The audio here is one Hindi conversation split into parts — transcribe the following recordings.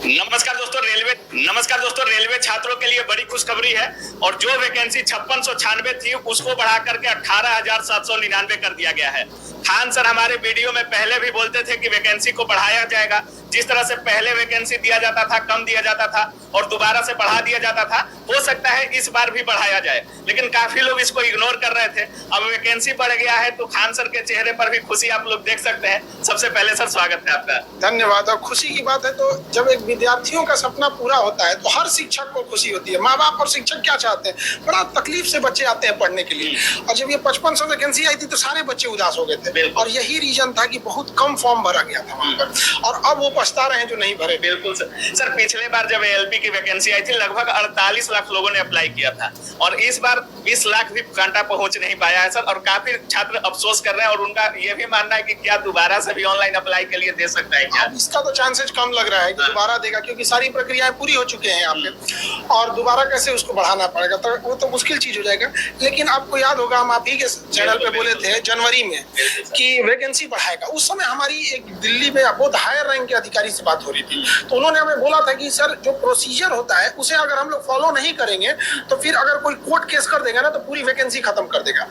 नमस्कार दोस्तों, रेलवे छात्रों के लिए बड़ी खुशखबरी है। और जो वैकेंसी 5696 थी उसको बढ़ा करके 18,799 कर दिया गया है। खान सर हमारे वीडियो में पहले भी बोलते थे कि वैकेंसी को बढ़ाया जाएगा। जिस तरह से पहले वैकेंसी दिया जाता था, कम दिया जाता था और दोबारा से बढ़ा दिया जाता था, हो सकता है इस बार भी बढ़ाया जाए, लेकिन काफी लोग इसको इग्नोर कर रहे थे। अब वैकेंसी बढ़ गया है तो खान सर के चेहरे पर भी खुशी आप लोग देख सकते हैं। सबसे पहले सर स्वागत है आपका। धन्यवाद। और खुशी की बात है तो जब एक विद्यार्थियों का सपना पूरा होता है तो हर शिक्षक को खुशी होती है। माँ बाप और शिक्षक क्या चाहते हैं, बड़ा तकलीफ से बच्चे आते हैं पढ़ने के लिए। और जब ये 5500 वैकेंसी आई थी तो सारे बच्चे उदास हो गए थे और यही रीजन था कि बहुत कम फॉर्म भरा गया था वहां पर, और अब वो पछता रहे हैं जो नहीं भरे। बिल्कुल सर, पिछले बार जब एलपी की वैकेंसी आई थी लगभग 48 लाख लोगों ने अप्लाई किया था और इस बार 20 लाख भी कांटा पहुंच नहीं पाया है सर। और काफी छात्र अफसोस कर रहे हैं और उनका ये भी मानना है कि क्या दोबारा से भी ऑनलाइन अप्लाई के लिए दे सकता है क्या? इसका तो चांसेस कम लग रहा है कि दोबारा देगा, क्योंकि सारी प्रक्रियाएं पूरी हो चुके हैं यहाँ पे और दोबारा कैसे उसको बढ़ाना पड़ेगा, तो वो तो मुश्किल चीज हो जाएगा। लेकिन आपको याद होगा, हम आप ही के चैनल पे बोले थे जनवरी में कि वैकेंसी बढ़ाएगा। उस समय हमारी एक दिल्ली में बहुत हायर रैंक के अधिकारी से बात हो रही थी, तो उन्होंने हमें बोला था कि सर जो प्रोसीजर होता है उसे अगर हम लोग फॉलो नहीं करेंगे तो फिर अगर कोई कोर्ट केस कर देगा ना तो पूरी वैकेंसी खत्म कर देगा।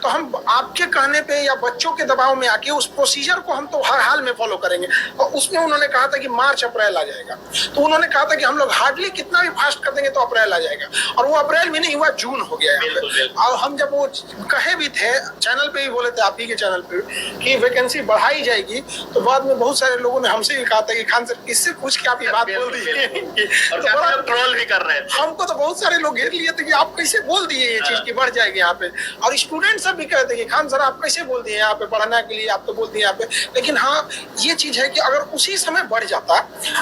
तो हम आपके कहने पे या बच्चों के दबाव में आके उस प्रोसीजर को हम तो हर हाल में फॉलो करेंगे। और उसमें उन्होंने कहा था कि मार्च अप्रैल आ जाएगा, तो उन्होंने कहा था कि हम लोग हार्डली कितना भी फास्ट कर देंगे तो अप्रैल आ जाएगा, और वो अप्रैल भी नहीं हुआ, जून हो गया यहाँ पे। और हम जब वो कहे भी थे चैनल पे भी बोले थे, आप ही के चैनल पे, कि वैकेंसी बढ़ाई जाएगी, तो बाद में बहुत सारे लोगों ने हमसे भी कहा था कि खान सर किससे पूछ के आप ये बात बोल दिए, और बड़ा ट्रोल भी कर रहे थे। हमको तो बहुत सारे लोग घेर लिए थे कि आप कैसे बोल दिए ये चीज की बढ़ जाएगी यहाँ पे। और स्टूडेंट सब भी कहते कि खान सर आप कैसे बोल दिए यहाँ पे पढ़ने के लिए, आप तो बोल दिए यहाँ पे। लेकिन हाँ, ये चीज है कि अगर उसी समय बढ़ जाता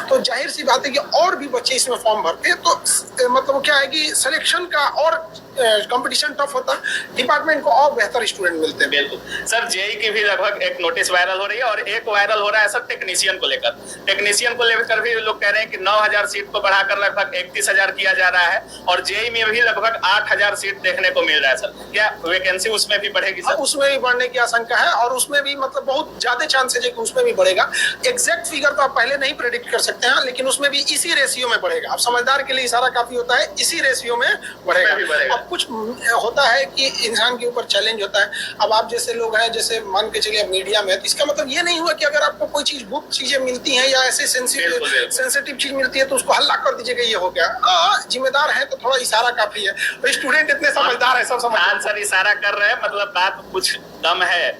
तो जाहिर सी बात है कि और भी बच्चे इसमें फॉर्म भरते, तो मतलब क्या है कि सिलेक्शन का और कंपटीशन टफ होता, डिपार्टमेंट को और बेहतर स्टूडेंट मिलते हैं। बिल्कुल सर, जेई की भी लगभग एक नोटिस वायरल हो रही है और एक वायरल हो रहा है सर टेक्नीशियन को लेकर। टेक्नीशियन को लेकर भी लोग कह रहे हैं कि 9000 सीट को बढ़ाकर लगभग 31,000 किया जा रहा है और जेई में भी लगभग 8000 सीट देखने को मिल रहा है सर। क्या वैकेंसी उसमें भी बढ़ेगी सर? उसमें भी बढ़ने की आशंका है और उसमें भी मतलब बहुत ज्यादा चांसेस है कि उसमें भी बढ़ेगा। एग्जैक्ट फिगर तो आप पहले नहीं प्रेडिक्ट कर सकते हैं, लेकिन उसमें भी इसी रेशियो में बढ़ेगा। अब समझदार के लिए इशारा काफी होता है, इसी रेशियो में बढ़ेगा। कुछ होता है कि इंसान के ऊपर चैलेंज होता है। अब आप जैसे लोग हैं, जैसे मान के चलिए मीडिया में, तो इसका मतलब ये नहीं हुआ कि अगर आपको कोई चीज गुप्त चीजें मिलती हैं या ऐसे सेंसिटिव चीज मिलती है तो उसको हल्ला कर दीजिएगा ये हो गया। जिम्मेदार है तो थोड़ा इशारा काफी है। तो स्टूडेंट इतने समझदार है, सब समझदार सर इशारा कर रहे हैं, मतलब बात कुछ दम है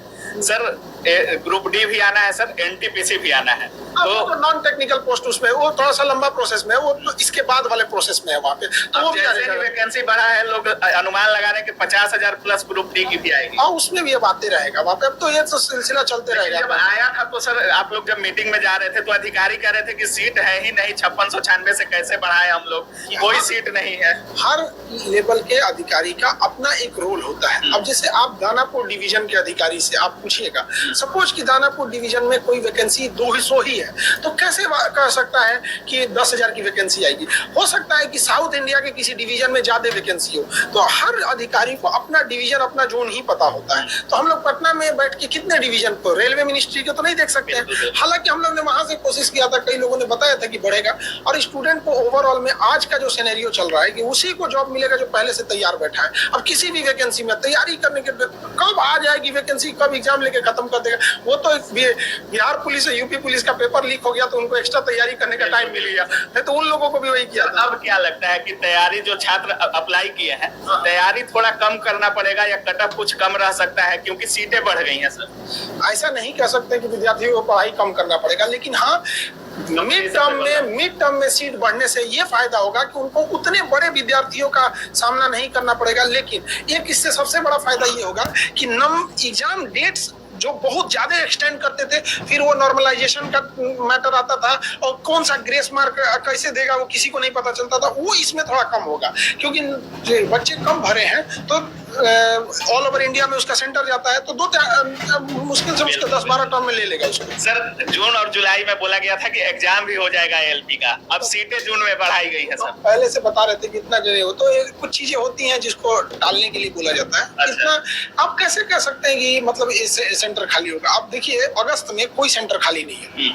सर। ग्रुप डी भी आना है सर, एनटीपीसी भी आना है, तो नॉन टेक्निकल पोस्ट उसमें वो थोड़ा सा लंबा प्रोसेस में है, वो तो इसके बाद वाले प्रोसेस में है वहाँ पे। तो वो जैसे ही वैकेंसी बढ़ा है लोग अनुमान लगा रहे हैं कि 50,000 प्लस ग्रुप डी की भी आएगी। हाँ, उसमें भी अब आते रहेगा वहाँ पे। अब तो ये तो सिलसिला चलते रहेगा। जब आया था तो सर आप लोग जब मीटिंग में जा रहे थे तो अधिकारी कह रहे थे कि सीट है ही नहीं, 5696 से कैसे बढ़ाए हम लोग, कोई सीट नहीं है। हर लेवल के अधिकारी का अपना एक रोल होता है। अब जैसे आप दानापुर डिवीजन के अधिकारी से आप पूछिएगा, सपोज कि दानापुर डिवीजन में कोई वैकेंसी 200 ही है, तो कैसे कह सकता है कि 10,000 की वैकेंसी आएगी? हो सकता है कि साउथ इंडिया के किसी डिवीजन में ज्यादा वैकेंसी हो। तो हर अधिकारी को अपना डिवीजन, अपना जोन ही पता होता है। तो हम लोग पटना में बैठ के कितने डिवीजन को, रेलवे मिनिस्ट्री को तो नहीं देख सकते हैं। हालांकि हम लोग ने वहां से कोशिश किया था, कई लोगों ने बताया था कि बढ़ेगा। और स्टूडेंट को ओवरऑल में आज का जो सिनेरियो चल रहा है कि उसी को जॉब मिलेगा जो पहले से तैयार बैठा है। अब किसी भी वैकेंसी में तैयारी करने के कब आ जाएगी वैकेंसी, कब एग्जाम लेके खत्म कर देगा। वो तो बिहार पुलिस और यूपी पुलिस का पेपर लीक हो गया तो उनको एक्स्ट्रा तैयारी करने का टाइम मिल गया, नहीं तो उन लोगों को भी वही किया था। अब क्या लगता है कि तैयारी जो छात्र अप्लाई किए हैं, तैयारी थोड़ा कम करना पड़ेगा या कटअप कुछ कम रह सकता है क्योंकि सीटें बढ़ गई हैं सर? ऐसा नहीं कह सकते कि विद्यार्थियों को पढ़ाई कम करना पड़ेगा, लेकिन हाँ मिड टर्म में सीट बढ़ने से ये फायदा होगा कि उनको उतने बड़े विद्यार्थियों का सामना नहीं करना पड़ेगा। लेकिन एक इससे सबसे बड़ा फायदा ये होगा कि एग्जाम डेट्स जो बहुत ज्यादा एक्सटेंड करते थे, फिर वो नॉर्मलाइजेशन का मैटर आता था और कौन सा ग्रेस मार्क कैसे देगा वो किसी को नहीं पता चलता था। वो इसमें थोड़ा कम होगा क्योंकि बच्चे कम भरे हैं तो ऑल ओवर इंडिया में उसका सेंटर जाता है, तो मुश्किल से मुश्किल 10-12 टर्म में ले लेगा उसको। सर जून और जुलाई में बोला गया था कि एग्जाम भी हो जाएगा एलपी का, अब सीटें जून में बढ़ाई गई है सर। पहले से बता रहे थे कि इतना जो हो, तो कुछ चीजें होती हैं जिसको टालने के लिए बोला जाता है। अच्छा। इतना आप कैसे कह सकते हैं कि मतलब सेंटर खाली होगा? आप देखिए अगस्त में कोई सेंटर खाली नहीं है,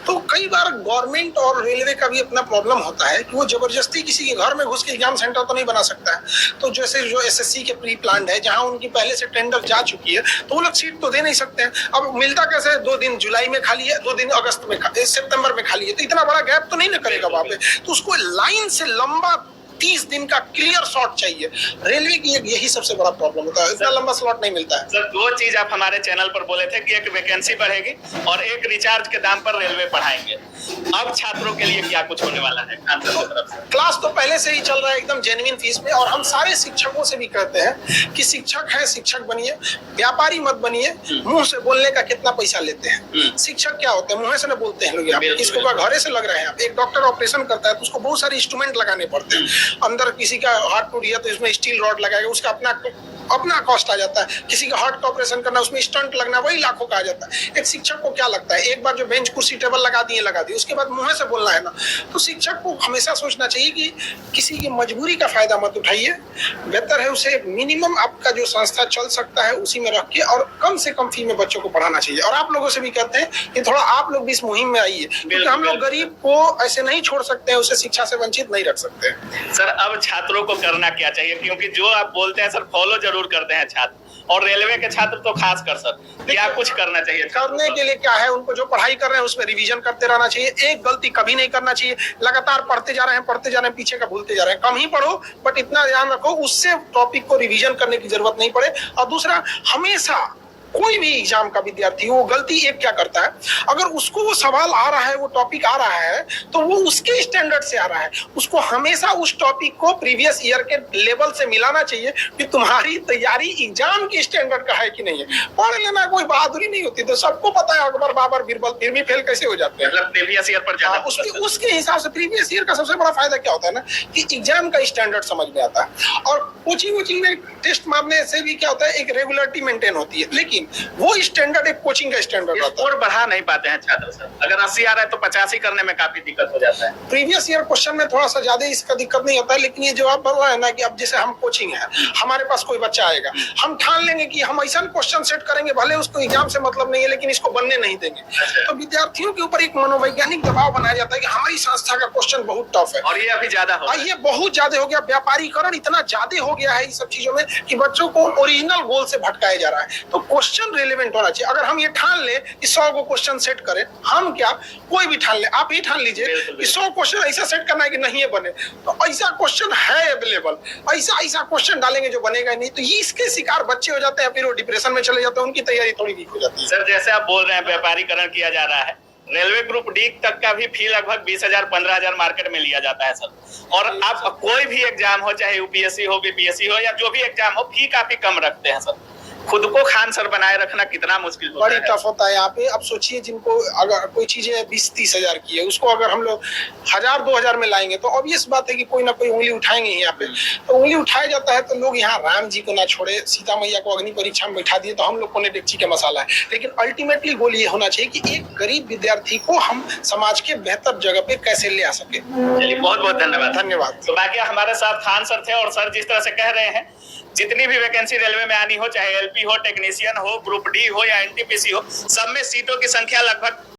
तो कई कई बार गवर्नमेंट और रेलवे का भी अपना प्रॉब्लम होता है कि वो जबरदस्ती किसी के घर में घुस के एग्जाम सेंटर तो नहीं बना सकता है। तो जैसे जो एसएससी के प्री प्लान है, जहां उनकी पहले से टेंडर जा चुकी है, तो वो लोग सीट तो दे नहीं सकते हैं। अब मिलता कैसे, 2 दिन जुलाई में खाली है, 2 दिन अगस्त में सितंबर में खाली है, तो इतना बड़ा गैप तो नहीं ना करेगा वहां पे। तो उसको लाइन से लंबा 30 दिन का क्लियर शॉट चाहिए। रेलवे की यही सबसे बड़ा प्रॉब्लम होता है, इतना लंबा स्लॉट नहीं मिलता है। सर 2 चीज आप हमारे चैनल पर बोले थे कि एक वैकेंसी बढ़ेगी और एक रिचार्ज के दाम पर रेलवे बढ़ाएंगे। अब छात्रों के लिए क्या कुछ होने वाला है खान सर की तरफ से? क्लास तो पहले से ही चल रहा है एकदम जेन्युइन फीस में, और हम सारे शिक्षकों से भी कहते हैं कि शिक्षक है, शिक्षक बनिए, व्यापारी मत बनिए। मुंह से बोलने का कितना पैसा लेते हैं? शिक्षक क्या होते हैं, मुंह से ना बोलते हैं लोग। यहाँ पे किसको का घरे से लग रहे हैं। एक डॉक्टर ऑपरेशन करता है तो उसको बहुत सारे इंस्ट्रूमेंट लगाने पड़ते हैं। अंदर किसी का हार्ट टूट गया तो इसमें स्टील रॉड लगाएगा, उसका अपना कॉस्ट आ जाता है। किसी का हार्ट का ऑपरेशन करना, उसमें स्टंट लगना, वही लाखों का आ जाता है। एक शिक्षक को क्या लगता है, एक बार जो बेंच कुर्सी टेबल लगा दिए, उसके बाद मुंह से बोलना है ना। तो शिक्षक को हमेशा सोचना चाहिए कि किसी की मजबूरी का फायदा मत उठाइए। बेहतर है उसे मिनिमम आपका जो संस्था चल सकता है उसी में रख के और कम से कम फी में बच्चों को पढ़ाना चाहिए। और आप लोगों से भी कहते हैं कि थोड़ा आप लोग भी इस मुहिम में आइए, क्योंकि हम लोग गरीब को ऐसे नहीं छोड़ सकते हैं, उसे शिक्षा से वंचित नहीं रख सकते। सर अब छात्रों को करना क्या चाहिए, क्योंकि जो आप बोलते हैं सर फॉलो जरूर करते हैं छात्र, और रेलवे के छात्र तो खास कर सर, क्या कुछ करना चाहिए? करने के लिए क्या है, उनको जो पढ़ाई कर रहे हैं उसमें रिवीजन करते रहना चाहिए। एक गलती कभी नहीं करना चाहिए। लगातार पढ़ते जा रहे हैं, पीछे का भूलते जा रहे हैं। कम ही पढ़ो, बट इतना ध्यान रखो उससे टॉपिक को रिवीजन करने की जरूरत नहीं पड़े। और दूसरा, हमेशा कोई भी एग्जाम का विद्यार्थी वो गलती एक क्या करता है, अगर उसको वो सवाल आ रहा है, वो टॉपिक आ रहा है, तो वो उसके स्टैंडर्ड से आ रहा है। उसको हमेशा उस टॉपिक को प्रीवियस ईयर के लेवल से मिलाना चाहिए कि तुम्हारी तैयारी एग्जाम की स्टैंडर्ड का है कि नहीं है। पढ़ लेना कोई बहादुरी नहीं होती। तो सबको पता है अकबर, बाबर, बीरबल, फिर भी फेल कैसे हो जाते हैं। मतलब प्रीवियस ईयर पर जाना, उसके हिसाब से प्रीवियस ईयर का सबसे बड़ा फायदा क्या होता है ना, कि एग्जाम का स्टैंडर्ड समझ में आता है। और कोचिंग में टेस्ट मारने से भी क्या होता है, एक रेगुलरिटी मेंटेन होती है। लेकिन वो स्टैंडर्ड एक कोचिंग का स्टैंडर्ड होता है। और बढ़ा नहीं पाते हैं छात्र सर। अगर 80 आ रहा है तो 85 करने में काफी दिक्कत हो जाता है। प्रीवियस ईयर क्वेश्चन में थोड़ा सा ज्यादा इसका दिक्कत नहीं होता है। लेकिन ये जो आप बोल रहे हैं ना कि अब जैसे हम कोचिंग है, हमारे पास कोई बच्चा आएगा, हम ठान लेंगे कि हम ऐसा क्वेश्चन सेट करेंगे, भले उसको एग्जाम से मतलब नहीं है लेकिन इसको बनने नहीं देंगे। तो विद्यार्थियों के ऊपर एक मनोवैज्ञानिक दबाव बनाया जाता है कि हमारी संस्था का क्वेश्चन बहुत टफ है। और ये अभी ज्यादा हो, ये बहुत ज्यादा हो गया। व्यापारीकरण इतना ज्यादा हो गया है इस सब चीजों में कि बच्चों को ओरिजिनल गोल से भटकाया जा रहा है। तो क्वेश्चन रिलेवेंट होना चाहिए। अगर हम ये ठान ले कि 100 को क्वेश्चन सेट करें, हम क्या, कोई भी ठान ले, आप ही ठान लीजिए कि 100 क्वेश्चन ऐसा सेट करना है कि नहीं बने, तो ऐसा क्वेश्चन है अवेलेबल, ऐसा क्वेश्चन डालेंगे जो बनेगा नहीं। तो ये इसके शिकार बच्चे हो जाते हैं, फिर वो डिप्रेशन में चले जाते हैं, उनकी तैयारी थोड़ी वीक हो जाती है। सर जैसे आप बोल रहे हैं व्यापारीकरण किया जा रहा है, रेलवे ग्रुप डी तक का भी फी लगभग 20,000 15,000 मार्केट में लिया जाता है सर। और आप कोई भी एग्जाम हो, चाहे यूपीएससी हो, बीपीएससी हो, या जो भी एग्जाम हो, फी काफी कम रखते हैं सर। खुद को खान सर बनाए रखना कितना मुश्किल होता है। बड़ी टफ होता है यहाँ पे। अब सोचिए जिनको अगर कोई चीजें 20-30 हजार की है, उसको अगर हम लोग 1000-2000 में लाएंगे तो ऑब्वियस बात है कि कोई ना कोई उंगली उठाएंगे यहाँ पे। तो उंगली उठाया जाता है तो लोग यहाँ राम जी को ना छोड़े, सीता मैया को अग्नि परीक्षा में बैठा दिए तो हम लोग को ने डेगची का मसाला है। लेकिन अल्टीमेटली गोल ये होना चाहिए कि एक गरीब विद्यार्थी को हम समाज के बेहतर जगह पे कैसे ले आ सके। चलिए बहुत बहुत धन्यवाद। धन्यवाद। तो बाकी हमारे साथ खान सर थे, और सर जिस तरह से कह रहे हैं, जितनी भी वैकेंसी रेलवे में आनी हो, चाहे एलपी हो, टेक्नीशियन हो, ग्रुप डी हो या एनटीपीसी हो, सब में सीटों की संख्या लगभग